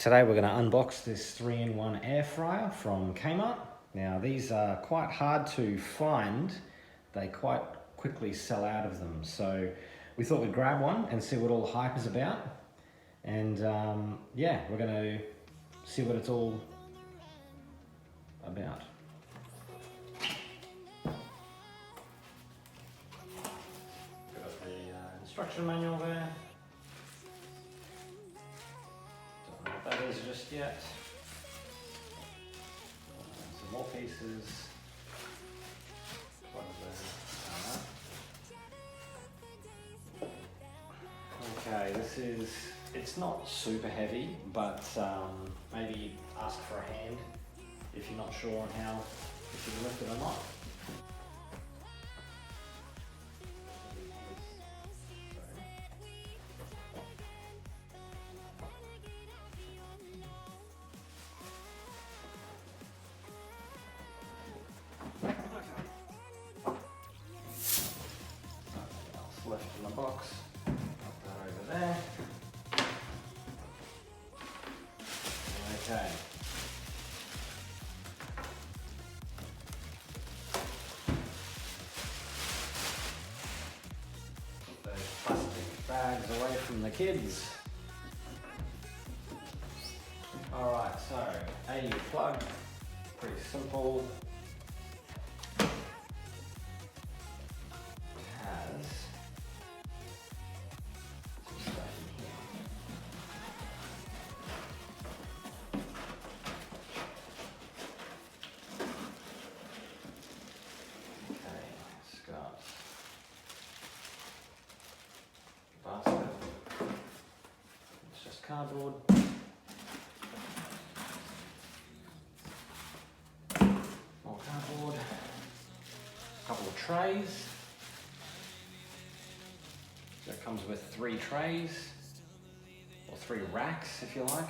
Today we're going to unbox this 3-in-1 air fryer from Kmart. Now these are quite hard to find. They quite quickly sell out of them. So we thought we'd grab one and see what all the hype is about. And yeah, we're going to see what it's all about. Got the instruction manual there. Don't know what that is just yet. Some more pieces. Okay, this is, it's not super heavy, but maybe ask for a hand if you're not sure on how, if you can lift it or not. Left in the box, put that over there. Okay. Put those plastic bags away from the kids. Alright, so AU plug, pretty simple. Basket. It's just cardboard. More cardboard. A couple of trays. So it comes with 3 trays, or 3 racks if you like.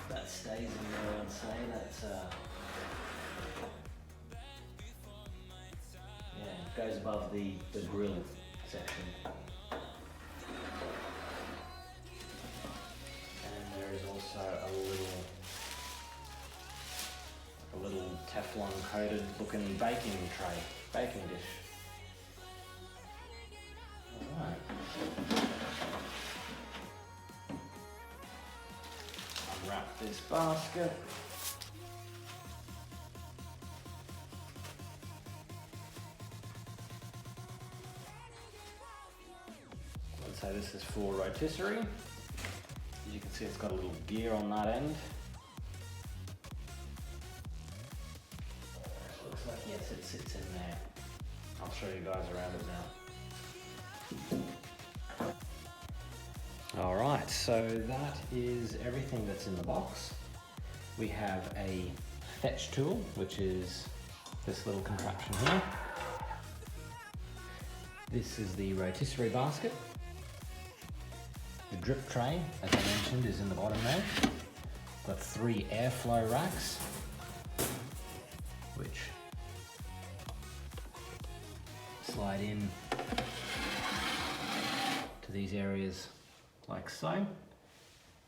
That stays in there, I'd say. That's goes above the grill section. And there is also a little Teflon coated looking baking dish. Alright. Unwrap this basket. So this is for rotisserie. As you can see, it's got a little gear on that end. Looks like, yes, it sits in there. I'll show you guys around it now. All right, so that is everything that's in the box. We have a fetch tool, which is this little contraption here. This is the rotisserie basket. The drip tray, as I mentioned, is in the bottom there. Got 3 airflow racks, which slide in to these areas like so.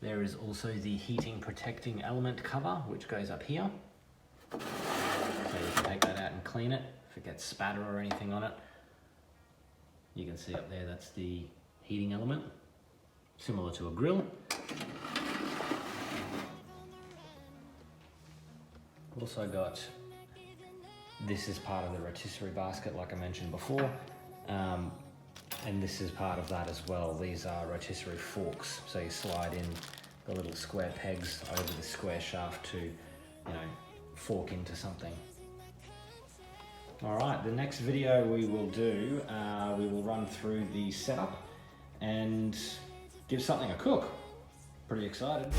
There is also the heating protecting element cover, which goes up here. So you can take that out and clean it if it gets spatter or anything on it. You can see up there, that's the heating element. Similar to a grill. Also got, this is part of the rotisserie basket like I mentioned before, and this is part of that as well. These are rotisserie forks, so you slide in the little square pegs over the square shaft to, you know, fork into something. Alright, the next video we will do, we will run through the setup and give something a cook. Pretty excited.